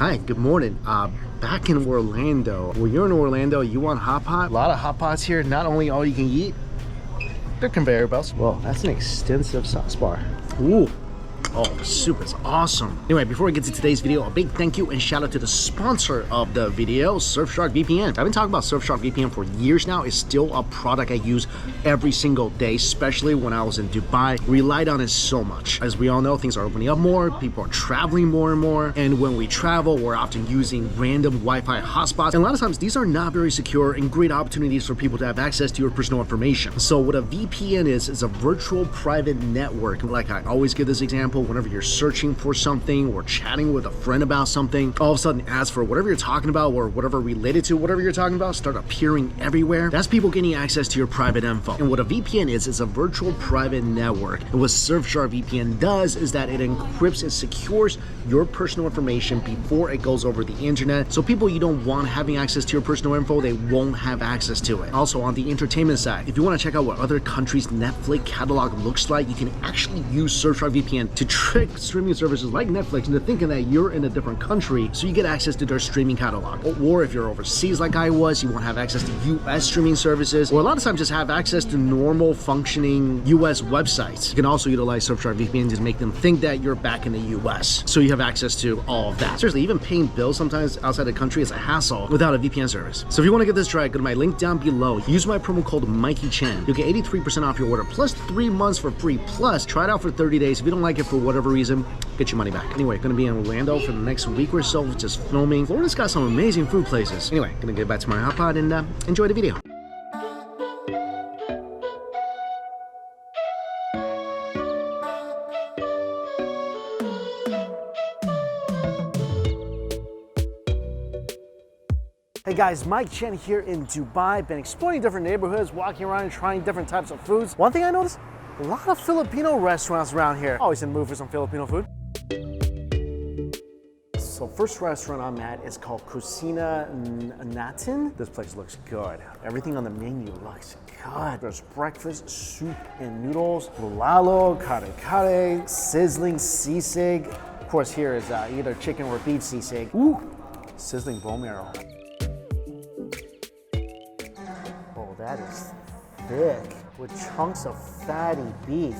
Hi, good morning. Back in Orlando. When you're in Orlando, you want hot pot? A lot of hot pots here. Not only all you can eat, they're conveyor belts. Well, that's an extensive sauce bar. Ooh. Oh, the soup is awesome. Anyway, before we get to today's video, a big thank you and shout out to the sponsor of the video, Surfshark VPN. I've been talking about Surfshark VPN for years now. It's still a product I use every single day, especially when I was in Dubai. Relied on it so much. As we all know, things are opening up more, people are traveling more and more, and when we travel, we're often using random Wi-Fi hotspots. And a lot of times, these are not very secure and great opportunities for people to have access to your personal information. So what a VPN is a virtual private network. Like I always give this example, whenever you're searching for something or chatting with a friend about something, all of a sudden ads for whatever you're talking about or whatever related to whatever you're talking about start appearing everywhere. That's people getting access to your private info. And what a VPN is a virtual private network. And what Surfshark VPN does is that it encrypts and secures your personal information before it goes over the internet. So people you don't want having access to your personal info, they won't have access to it. Also on the entertainment side, if you want to check out what other countries' Netflix catalog looks like, you can actually use Surfshark VPN to trick streaming services like Netflix into thinking that you're in a different country so you get access to their streaming catalog. Or if you're overseas like I was, you won't have access to US streaming services, or a lot of times just have access to normal functioning US websites. You can also utilize Surfshark VPN to make them think that you're back in the US, so you have access to all of that. Seriously, even paying bills sometimes outside the country is a hassle without a VPN service. So if you want to get this tried, go to my link down below. Use my promo code MikeyChen. You'll get 83% off your order plus 3 months for free. Plus, try it out for 30 days. If you don't like it for whatever reason, get your money back. Anyway, gonna be in Orlando for the next week or so, just filming. Florida's got some amazing food places. Anyway, gonna get back to my hot pot and enjoy the video. Hey guys, Mike Chen here in Dubai. Been exploring different neighborhoods, walking around and trying different types of foods. One thing I noticed, a lot of Filipino restaurants around here. Always in the mood for some Filipino food. So first restaurant I'm at is called Kusina Natin. This place looks good. Everything on the menu looks good. There's breakfast, soup and noodles, bulalo, kare, sizzling sisig. Of course here is either chicken or beef sisig. Ooh, sizzling bone marrow. Oh, that is thick with chunks of fatty beef.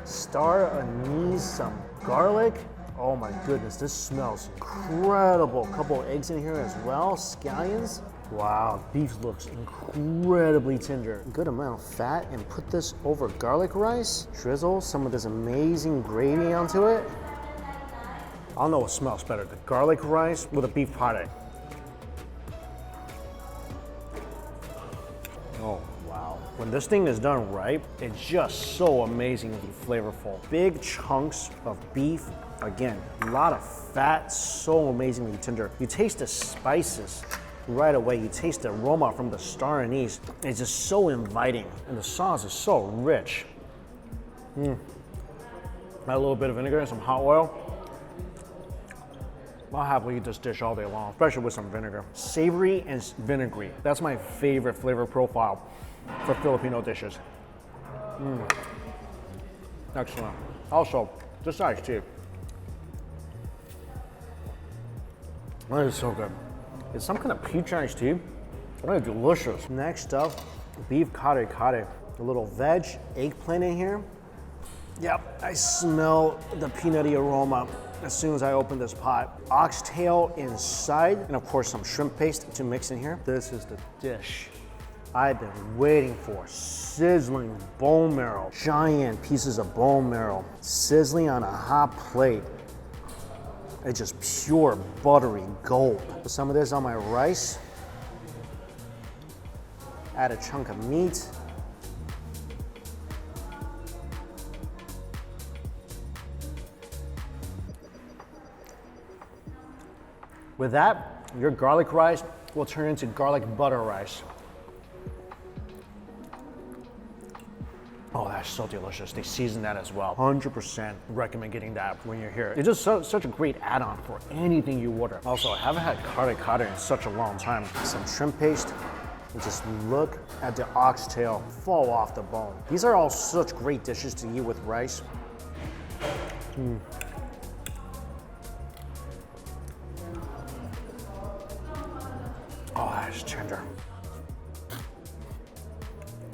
Star anise, some garlic. Oh my goodness, this smells incredible. A couple of eggs in here as well, scallions. Wow, beef looks incredibly tender. Good amount of fat, and put this over garlic rice. Drizzle some of this amazing gravy onto it. I don't know what smells better, the garlic rice or the beef pate. Oh, wow. When this thing is done right, it's just so amazingly flavorful. Big chunks of beef. Again, a lot of fat, so amazingly tender. You taste the spices right away. You taste the aroma from the star anise. It's just so inviting, and the sauce is so rich. Add a little bit of vinegar and some hot oil. I'll happily eat this dish all day long, especially with some vinegar. Savory and vinegary. That's my favorite flavor profile for Filipino dishes. Excellent. Also, this iced tea. That is so good. It's some kind of peach iced tea. That is delicious. Next up, beef kare. A little veg, eggplant in here. Yep, I smell the peanutty aroma as soon as I open this pot. Oxtail inside, and of course some shrimp paste to mix in here. This is the dish I've been waiting for. Sizzling bone marrow. Giant pieces of bone marrow. Sizzling on a hot plate. It's just pure buttery gold. Put some of this on my rice. Add a chunk of meat. With that, your garlic rice will turn into garlic butter rice. Oh, that's so delicious. They season that as well. 100% recommend getting that when you're here. It's just such a great add-on for anything you order. Also, I haven't had kare in such a long time. Some shrimp paste. And just look at the oxtail fall off the bone. These are all such great dishes to eat with rice.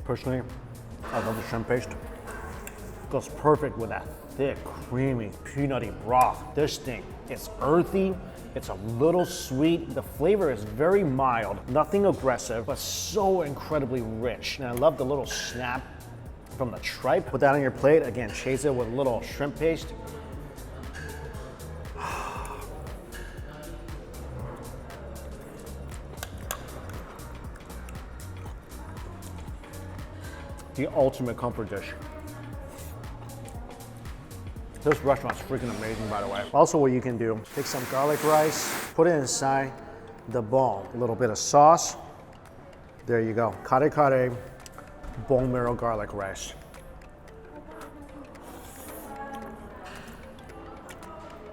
Personally, I love the shrimp paste. Goes perfect with that thick, creamy, peanutty broth. This thing, it's earthy, it's a little sweet. The flavor is very mild, nothing aggressive, but so incredibly rich. And I love the little snap from the tripe. Put that on your plate. Again, chase it with a little shrimp paste. The ultimate comfort dish. This restaurant's freaking amazing, by the way. Also, what you can do, take some garlic rice, put it inside the bowl. A little bit of sauce. There you go. Kare kare, bone marrow garlic rice.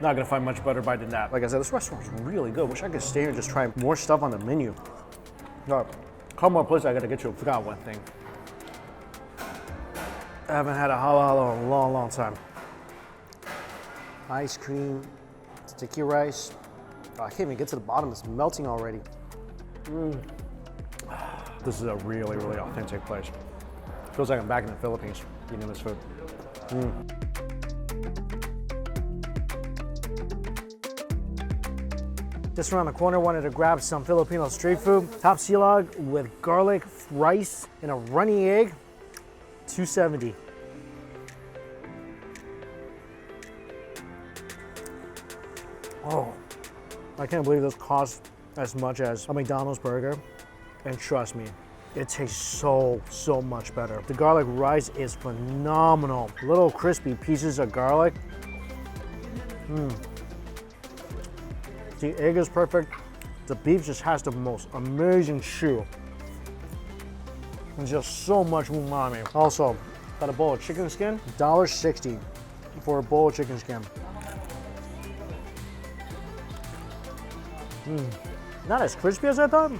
Not gonna find much better bite than that. Like I said, this restaurant's really good. Wish I could stay here and just try more stuff on the menu. No, couple more places I gotta get to. I forgot one thing. I haven't had a halal in a long, long time. Ice cream, sticky rice. Oh, I can't even get to the bottom, it's melting already. This is a really, really authentic place. Feels like I'm back in the Philippines eating this food. Just around the corner, wanted to grab some Filipino street food. Top silog with garlic rice and a runny egg, $2.70. Oh, I can't believe this costs as much as a McDonald's burger. And trust me, it tastes so, so much better. The garlic rice is phenomenal. Little crispy pieces of garlic. The egg is perfect. The beef just has the most amazing chew. There's just so much umami. Also, got a bowl of chicken skin, $1.60 for a bowl of chicken skin. Not as crispy as I thought.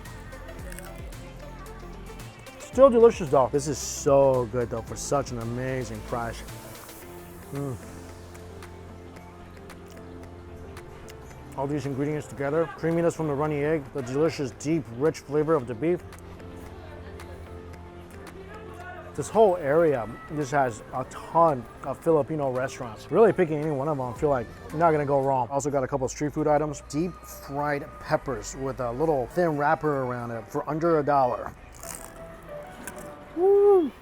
Still delicious though. This is so good though for such an amazing price. All these ingredients together, creaminess from the runny egg, the delicious, deep, rich flavor of the beef. This whole area just has a ton of Filipino restaurants. Really picking any one of them, I feel like you're not gonna go wrong. Also got a couple of street food items. Deep fried peppers with a little thin wrapper around it for under $1. Woo!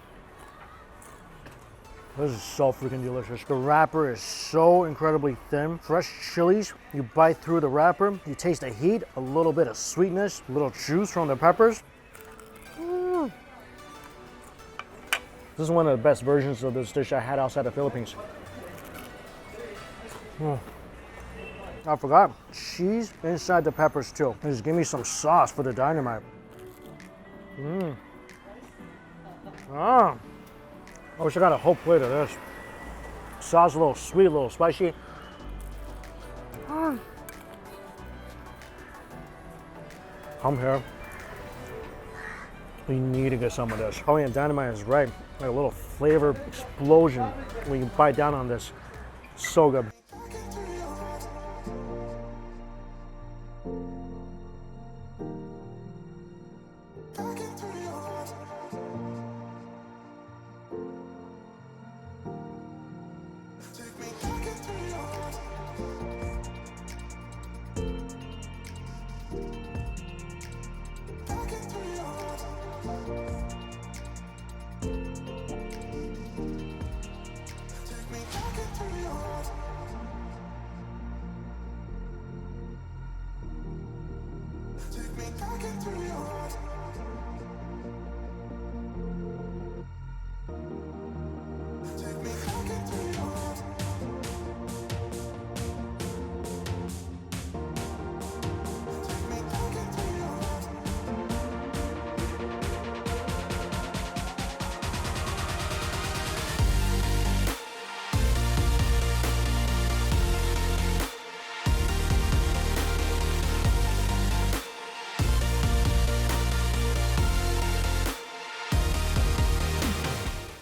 This is so freaking delicious. The wrapper is so incredibly thin. Fresh chilies, you bite through the wrapper, you taste the heat, a little bit of sweetness, a little juice from the peppers. This is one of the best versions of this dish I had outside the Philippines. I forgot, cheese inside the peppers too. Just give me some sauce for the dynamite. I wish I got a whole plate of this. Sauce a little sweet, a little spicy. Come here. You need to get some of this. Oh yeah, dynamite is right. Like a little flavor explosion when you bite down on this. So good.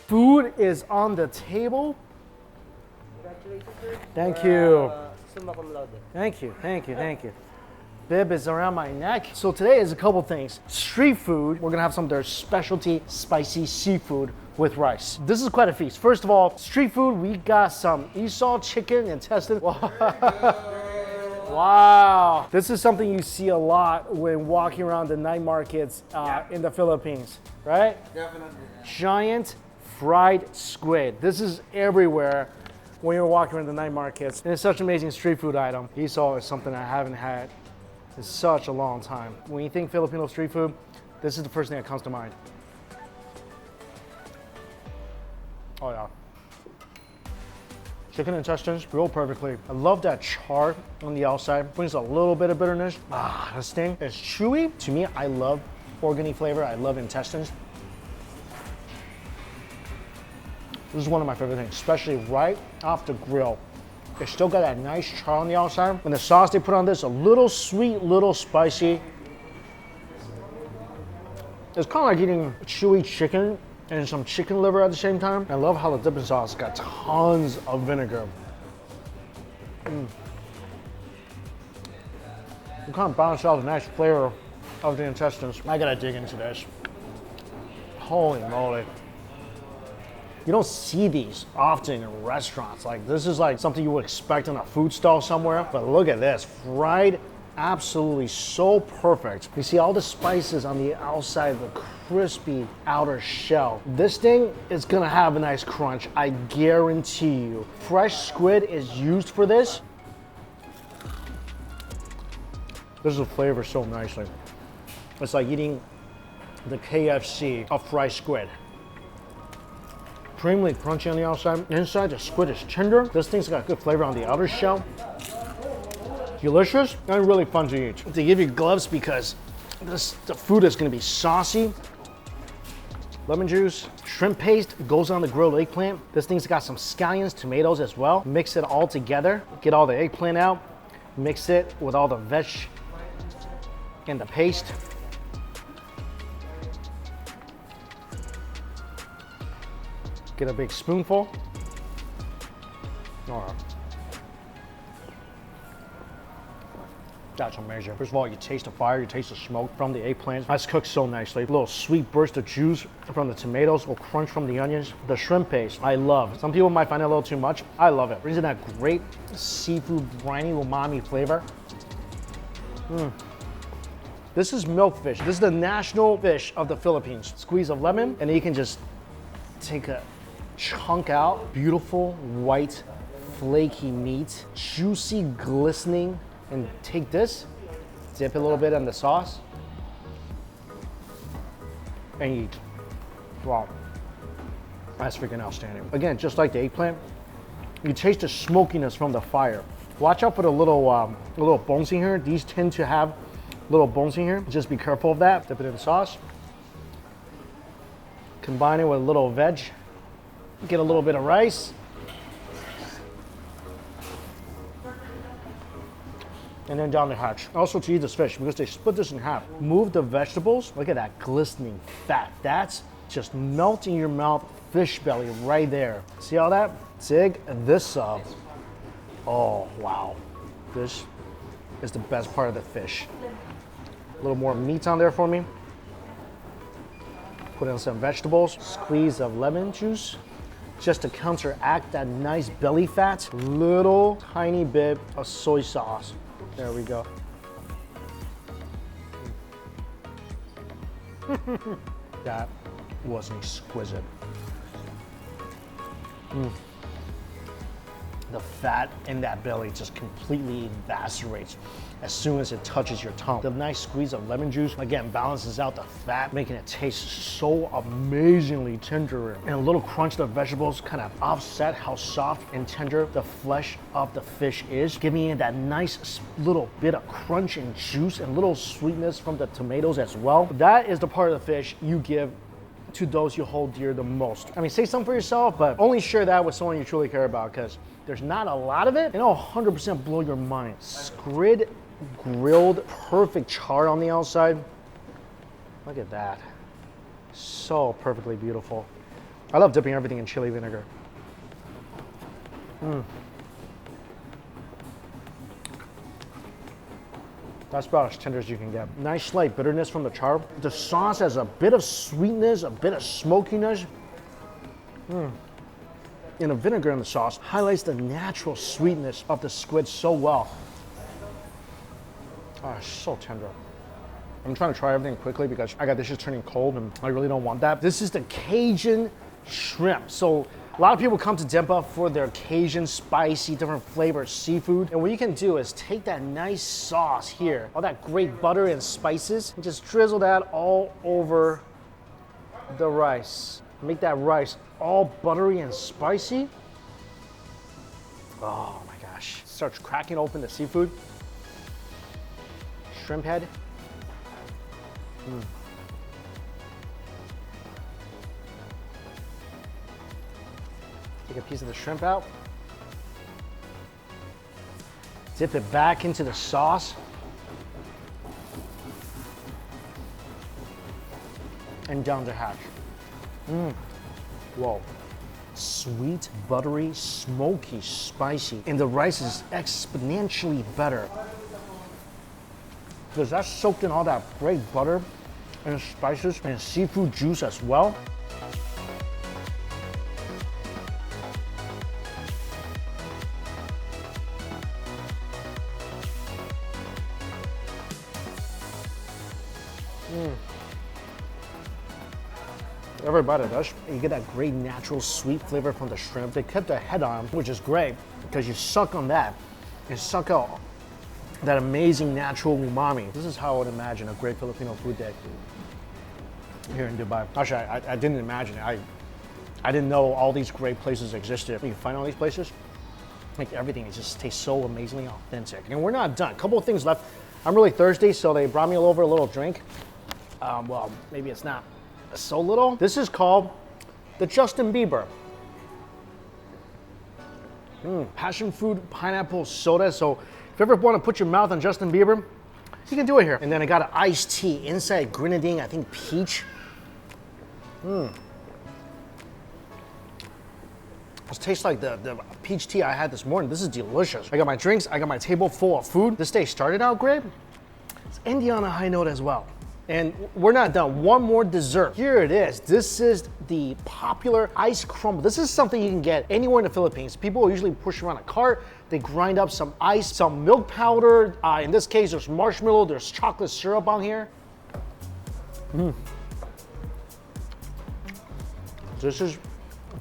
Food is on the table. Congratulations, sir. Thank you. Summa cum laude. Thank you, thank you, thank you. bib is around my neck. So today is a couple things. Street food, we're gonna have some of their specialty spicy seafood with rice. This is quite a feast. First of all, street food, we got some Esau chicken intestine. Wow. This is something you see a lot when walking around the night markets in the Philippines, right? Definitely. Giant fried squid. This is everywhere when you're walking around the night markets. And it's such an amazing street food item. Esau is something I haven't had in such a long time. When you think Filipino street food, this is the first thing that comes to mind. Oh yeah. Chicken intestines, grilled perfectly. I love that char on the outside. Brings a little bit of bitterness. This thing is chewy. To me, I love organy flavor. I love intestines. This is one of my favorite things, especially right off the grill. It's still got that nice char on the outside. And the sauce they put on this, a little sweet, little spicy. It's kind of like eating chewy chicken and some chicken liver at the same time. I love how the dipping sauce got tons of vinegar. It kind of balances out the nice flavor of the intestines. I gotta dig into this. Holy moly. You don't see these often in restaurants. Like, this is like something you would expect in a food stall somewhere. But look at this, fried, absolutely so perfect. You see all the spices on the outside, the crispy outer shell. This thing is gonna have a nice crunch, I guarantee you. Fresh squid is used for this. This is flavored so nicely. It's like eating the KFC of fried squid. Extremely crunchy on the outside. Inside, the squid is tender. This thing's got good flavor on the outer shell. Delicious and really fun to eat. They give you gloves because the food is gonna be saucy. Lemon juice, shrimp paste goes on the grilled eggplant. This thing's got some scallions, tomatoes as well. Mix it all together. Get all the eggplant out. Mix it with all the veg and the paste. Get a big spoonful. All right. That's amazing. First of all, you taste the fire, you taste the smoke from the eggplant. That's cooked so nicely. A little sweet burst of juice from the tomatoes, a little crunch from the onions. The shrimp paste, I love. Some people might find it a little too much. I love it. Brings in that great seafood, briny, umami flavor. This is milkfish. This is the national fish of the Philippines. Squeeze of lemon, and then you can just take a chunk out. Beautiful, white, flaky meat. Juicy, glistening. And take this, dip a little bit in the sauce, and eat. Wow, that's freaking outstanding. Again, just like the eggplant, you taste the smokiness from the fire. Watch out for the little bones in here. These tend to have little bones in here. Just be careful of that. Dip it in the sauce. Combine it with a little veg. Get a little bit of rice. And then down the hatch. Also to eat this fish, because they split this in half. Move the vegetables. Look at that glistening fat. That's just melt in your mouth fish belly right there. See all that? Dig this up. Oh, wow. This is the best part of the fish. A little more meat on there for me. Put in some vegetables. Squeeze of lemon juice. Just to counteract that nice belly fat. Little tiny bit of soy sauce. There we go. That was exquisite. The fat in that belly just completely evaporates as soon as it touches your tongue. The nice squeeze of lemon juice, again, balances out the fat, making it taste so amazingly tender. And a little crunch of the vegetables kind of offset how soft and tender the flesh of the fish is, giving it that nice little bit of crunch and juice and little sweetness from the tomatoes as well. That is the part of the fish you give to those you hold dear the most. I mean, say something for yourself, but only share that with someone you truly care about, because there's not a lot of it, and it'll 100% blow your mind. Squid grilled, perfect char on the outside. Look at that. So perfectly beautiful. I love dipping everything in chili vinegar. That's about as tender as you can get. Nice slight bitterness from the char. The sauce has a bit of sweetness, a bit of smokiness. And the vinegar in the sauce highlights the natural sweetness of the squid so well. Oh, it's so tender. I'm trying to try everything quickly because I got dishes turning cold and I really don't want that. This is the Cajun shrimp. So a lot of people come to Dampa for their Cajun, spicy, different flavored seafood. And what you can do is take that nice sauce here, all that great butter and spices, and just drizzle that all over the rice. Make that rice all buttery and spicy. Oh my gosh. Starts cracking open the seafood. Shrimp head. Take a piece of the shrimp out. Dip it back into the sauce. And down to hash. Whoa. Sweet, buttery, smoky, spicy. And the rice is exponentially better. Because that's soaked in all that great butter and spices and seafood juice as well. Every bite of this, you get that great natural sweet flavor from the shrimp. They kept the head on, which is great because you suck on that and suck out that amazing natural umami. This is how I would imagine a great Filipino food day here in Dubai. Actually, I didn't imagine it. I didn't know all these great places existed. You find all these places, like everything, it just tastes so amazingly authentic. And we're not done. A couple of things left. I'm really thirsty, so they brought me over a little drink. Well, maybe it's not so little. This is called the Justin Bieber. Passion fruit pineapple soda. So if you ever want to put your mouth on Justin Bieber, you can do it here. And then I got an iced tea inside grenadine, I think peach. This tastes like the peach tea I had this morning. This is delicious. I got my drinks, I got my table full of food. This day started out great. It's ending on a high note as well. And we're not done. One more dessert. Here it is. This is the popular ice crumble. This is something you can get anywhere in the Philippines. People usually push around a cart. They grind up some ice, some milk powder. In this case, there's marshmallow. There's chocolate syrup on here. This is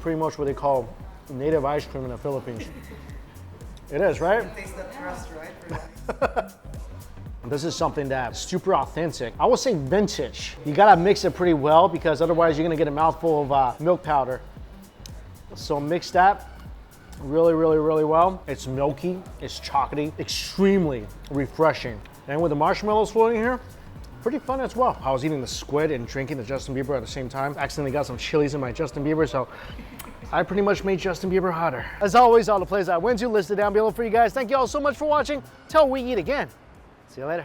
pretty much what they call native ice cream in the Philippines. It is, right? It tastes the crust, right? This is something that's super authentic. I would say vintage. You gotta mix it pretty well because otherwise you're gonna get a mouthful of milk powder. So mix that really, really, really well. It's milky, it's chocolatey, extremely refreshing. And with the marshmallows floating here, pretty fun as well. I was eating the squid and drinking the Justin Bieber at the same time. Accidentally got some chilies in my Justin Bieber, so I pretty much made Justin Bieber hotter. As always, all the places I went to listed down below for you guys. Thank you all so much for watching. Till we eat again. See you later.